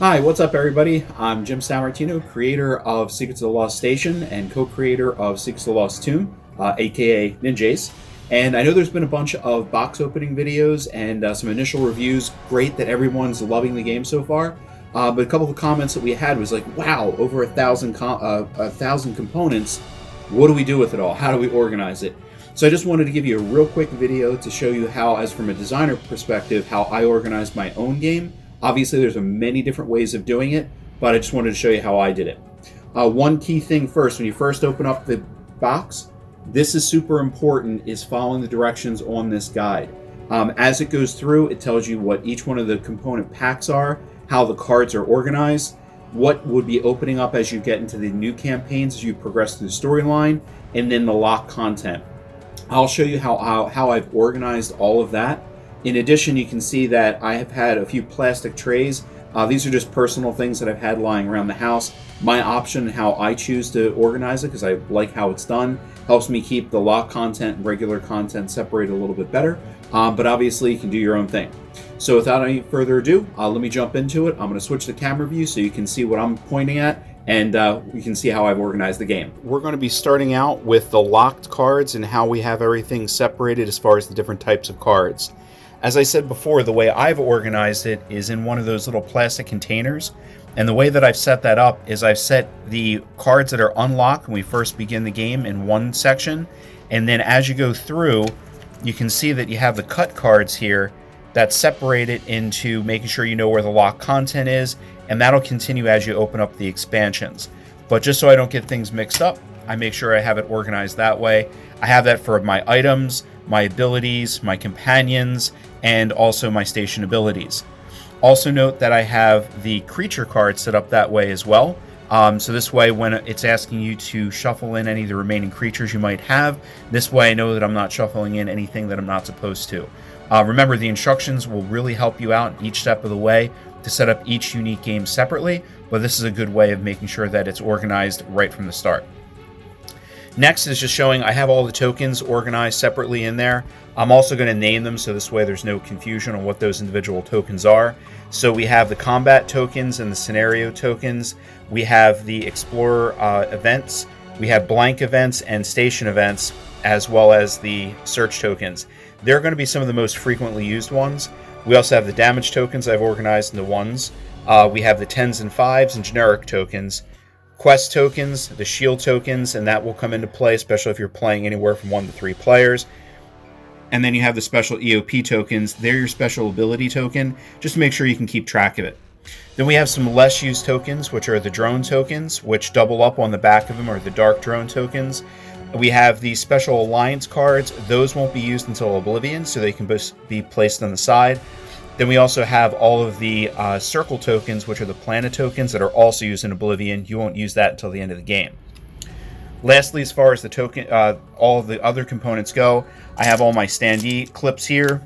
Hi, what's up, everybody? I'm Jim Samartino, creator of Secrets of the Lost Station and co-creator of Secrets of the Lost Tomb, aka Ninjace. And I know there's been a bunch of box opening videos and some initial reviews. Great that everyone's loving the game so far. But a couple of comments that we had was like, "Wow, over a thousand components. What do we do with it all? How do we organize it?" So I just wanted to give you a real quick video to show you how, as from a designer perspective, how I organize my own game. Obviously, there's many different ways of doing it, but I just wanted to show you how I did it. One key thing first, when you first open up the box, this is super important, is following the directions on this guide. As it goes through, it tells you what each one of the component packs are, how the cards are organized, what would be opening up as you get into the new campaigns as you progress through the storyline, and then the locked content. I'll show you how I've organized all of that. In addition, you can see that I have had a few plastic trays. These are just personal things that I've had lying around the house. My option, how I choose to organize it, because I like how it's done, helps me keep the lock content and regular content separated a little bit better. But obviously, you can do your own thing. So without any further ado, let me jump into it. I'm going to switch the camera view so you can see what I'm pointing at, and you can see how I've organized the game. We're going to be starting out with the locked cards and how we have everything separated as far as the different types of cards. As I said before, the way I've organized it is in one of those little plastic containers. And the way that I've set that up is I've set the cards that are unlocked when we first begin the game in one section. And then as you go through, you can see that you have the cut cards here that separate it into making sure you know where the locked content is. And that'll continue as you open up the expansions. But just so I don't get things mixed up, I make sure I have it organized that way. I have that for my items, my abilities, my companions, and also my station abilities. Also note that I have the creature card set up that way as well. So this way, when it's asking you to shuffle in any of the remaining creatures you might have, this way I know that I'm not shuffling in anything that I'm not supposed to. Remember, the instructions will really help you out each step of the way to set up each unique game separately, but this is a good way of making sure that it's organized right from the start. Next is just showing I have all the tokens organized separately in there. I'm also going to name them so this way there's no confusion on what those individual tokens are. So we have the combat tokens and the scenario tokens. We have the explorer events. We have blank events and station events, as well as the search tokens. They're going to be some of the most frequently used ones. We also have the damage tokens I've organized into ones. We have the 10s and 5s and generic tokens. Quest tokens, the shield tokens, and that will come into play, especially if you're playing anywhere from 1 to 3 players. And then you have the special EOP tokens. They're your special ability token, just to make sure you can keep track of it. Then we have some less used tokens, which are the drone tokens, which double up on the back of them, are the dark drone tokens. We have the special alliance cards. Those won't be used until Oblivion, so they can be placed on the side. Then we also have all of the circle tokens, which are the planet tokens that are also used in Oblivion. You won't use that until the end of the game. Lastly, as far as the token, all of the other components go, I have all my standee clips here,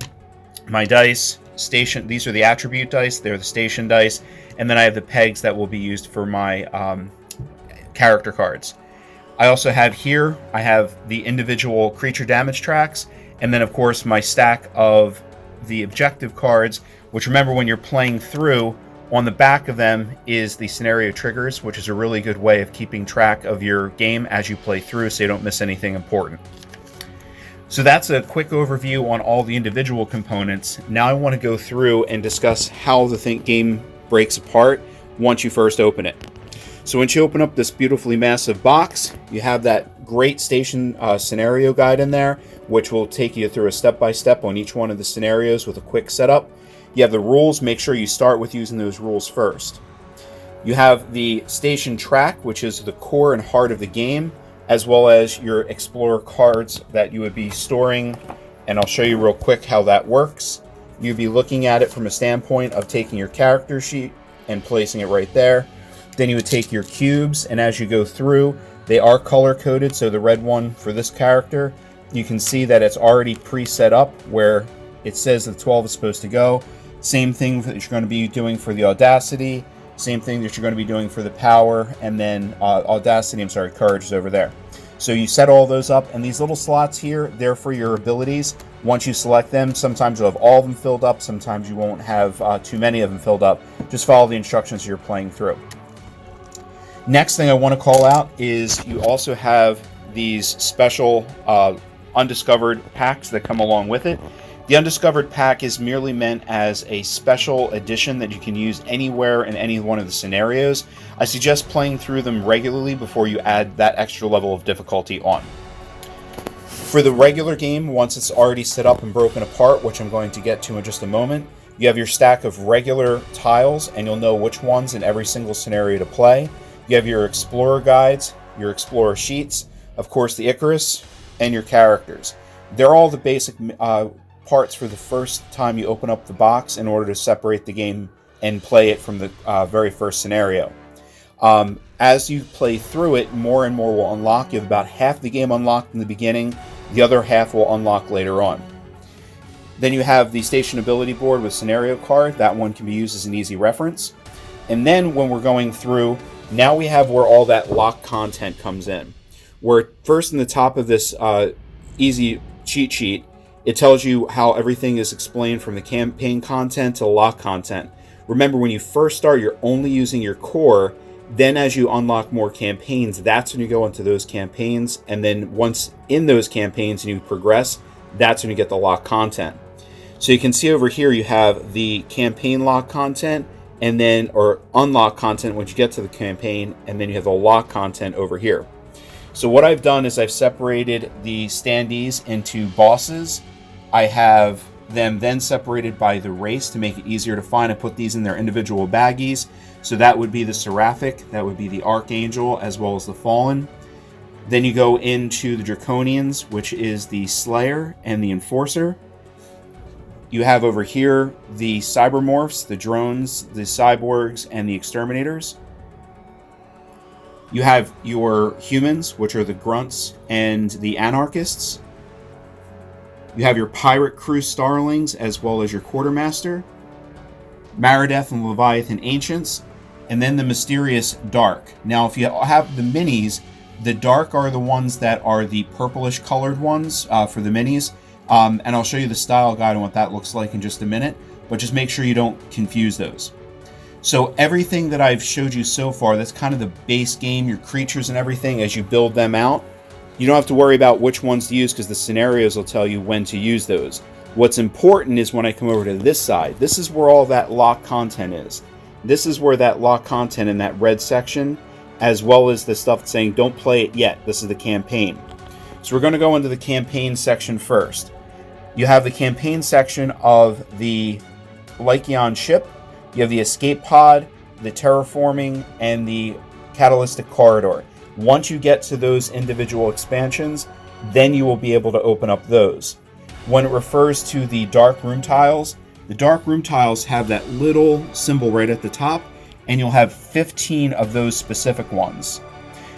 my dice, station. These are the attribute dice. They're the station dice. And then I have the pegs that will be used for my character cards. I also have here, I have the individual creature damage tracks. And then, of course, my stack of the objective cards, which, remember, when you're playing through, on the back of them is the scenario triggers, which is a really good way of keeping track of your game as you play through so you don't miss anything important. So that's a quick overview on all the individual components. Now I want to go through and discuss how the game breaks apart once you first open it. So once you open up this beautifully massive box, you have that great station scenario guide in there, which will take you through a step-by-step on each one of the scenarios with a quick setup. You have the rules. Make sure you start with using those rules first. You have the station track, which is the core and heart of the game, as well as your explorer cards that you would be storing, and I'll show you real quick how that works. You'd be looking at it from a standpoint of taking your character sheet and placing it right there. Then you would take your cubes, and as you go through, they are color-coded, so the red one for this character, you can see that it's already pre-set up where it says that 12 is supposed to go. Same thing that you're going to be doing for the Audacity, same thing that you're going to be doing for the Power, and then Courage is over there. So you set all those up, and these little slots here, they're for your abilities. Once you select them, sometimes you'll have all of them filled up, sometimes you won't have too many of them filled up. Just follow the instructions you're playing through. Next thing I want to call out is you also have these special undiscovered packs that come along with it. The undiscovered pack is merely meant as a special edition that you can use anywhere in any one of the scenarios. I suggest playing through them regularly before you add that extra level of difficulty on. For the regular game, once it's already set up and broken apart, which I'm going to get to in just a moment, you have your stack of regular tiles, and you'll know which ones in every single scenario to play. You have your Explorer guides, your Explorer sheets, of course the Icarus, and your characters. They're all the basic parts for the first time you open up the box in order to separate the game and play it from the very first scenario. As you play through it, more and more will unlock. You have about half the game unlocked in the beginning, the other half will unlock later on. Then you have the station ability board with scenario card. That one can be used as an easy reference. And then when we're going through, now we have where all that lock content comes in. Where first in the top of this easy cheat sheet, it tells you how everything is explained from the campaign content to the lock content. Remember, when you first start, you're only using your core. Then as you unlock more campaigns, that's when you go into those campaigns. And then once in those campaigns and you progress, that's when you get the lock content. So you can see over here, you have the campaign lock content, and then, or unlock content once you get to the campaign, and then you have the lock content over here. So what I've done is I've separated the standees into bosses. I have them then separated by the race to make it easier to find. I put these in their individual baggies. So that would be the Seraphic, that would be the Archangel, as well as the Fallen. Then you go into the Draconians, which is the Slayer and the Enforcer. You have over here the Cybermorphs, the Drones, the Cyborgs, and the Exterminators. You have your Humans, which are the Grunts and the Anarchists. You have your Pirate Crew Starlings, as well as your Quartermaster, Maradeth and Leviathan Ancients, and then the mysterious Dark. Now, if you have the minis, the Dark are the ones that are the purplish colored ones for the minis. And I'll show you the style guide on what that looks like in just a minute, but just make sure you don't confuse those. So everything that I've showed you so far, that's kind of the base game, your creatures and everything, as you build them out. You don't have to worry about which ones to use because the scenarios will tell you when to use those. What's important is when I come over to this side, this is where all that lock content is. This is where that lock content in that red section, as well as the stuff saying don't play it yet. This is the campaign. So we're going to go into the campaign section first. You have the campaign section of the Lycion ship. You have the escape pod, the terraforming, and the catalytic corridor. Once you get to those individual expansions, then you will be able to open up those. When it refers to the dark room tiles, the dark room tiles have that little symbol right at the top, and you'll have 15 of those specific ones.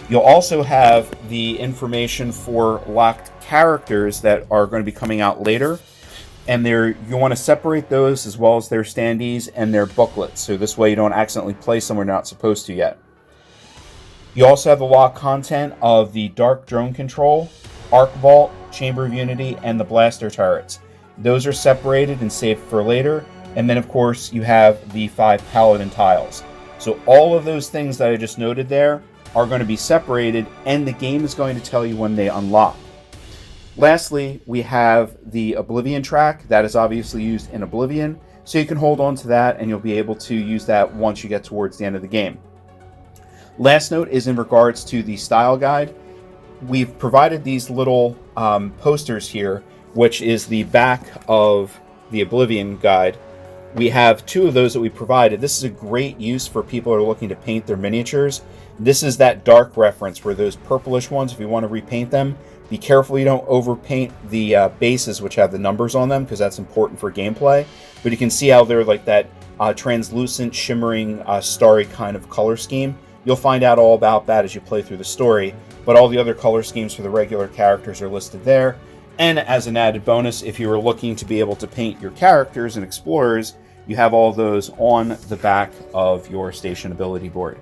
You'll also have the information for locked characters that are going to be coming out later, and you want to separate those as well as their standees and their booklets, so this way you don't accidentally play somewhere you're not supposed to yet. You also have the lock content of the Dark Drone Control, Arc Vault, Chamber of Unity, and the Blaster Turrets. Those are separated and saved for later, and then of course you have the 5 Paladin tiles. So all of those things that I just noted there are going to be separated, and the game is going to tell you when they unlock. Lastly, we have the Oblivion track. That is obviously used in Oblivion, so you can hold on to that and you'll be able to use that once you get towards the end of the game. Last note is in regards to the style guide. We've provided these little posters here, which is the back of the Oblivion guide. We have 2 of those that we provided. This is a great use for people who are looking to paint their miniatures. This is that dark reference where those purplish ones, if you want to repaint them, be careful you don't overpaint the bases which have the numbers on them, because that's important for gameplay. But you can see how they're like that translucent, shimmering, starry kind of color scheme. You'll find out all about that as you play through the story, but all the other color schemes for the regular characters are listed there. And as an added bonus, if you were looking to be able to paint your characters and explorers, you have all those on the back of your station ability board.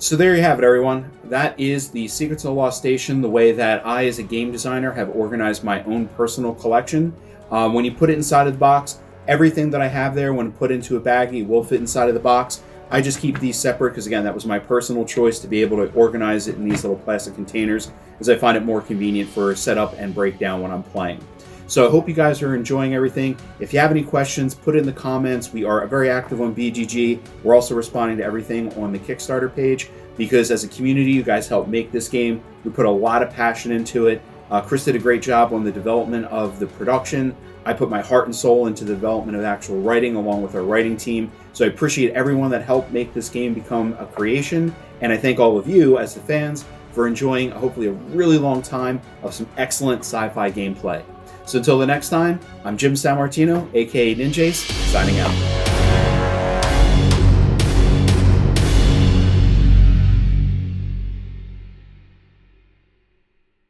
So there you have it, everyone. That is the Secrets of the Lost Station, the way that I, as a game designer, have organized my own personal collection. When you put it inside of the box, everything that I have there, when put into a baggie, will fit inside of the box. I just keep these separate because, again, that was my personal choice to be able to organize it in these little plastic containers, as I find it more convenient for setup and breakdown when I'm playing. So I hope you guys are enjoying everything. If you have any questions, put it in the comments. We are very active on BGG. We're also responding to everything on the Kickstarter page because as a community, you guys help make this game. We put a lot of passion into it. Chris did a great job on the development of the production. I put my heart and soul into the development of actual writing along with our writing team. So I appreciate everyone that helped make this game become a creation. And I thank all of you as the fans for enjoying hopefully a really long time of some excellent sci-fi gameplay. So until the next time, I'm Jim Samartino, aka Ninjace, signing out.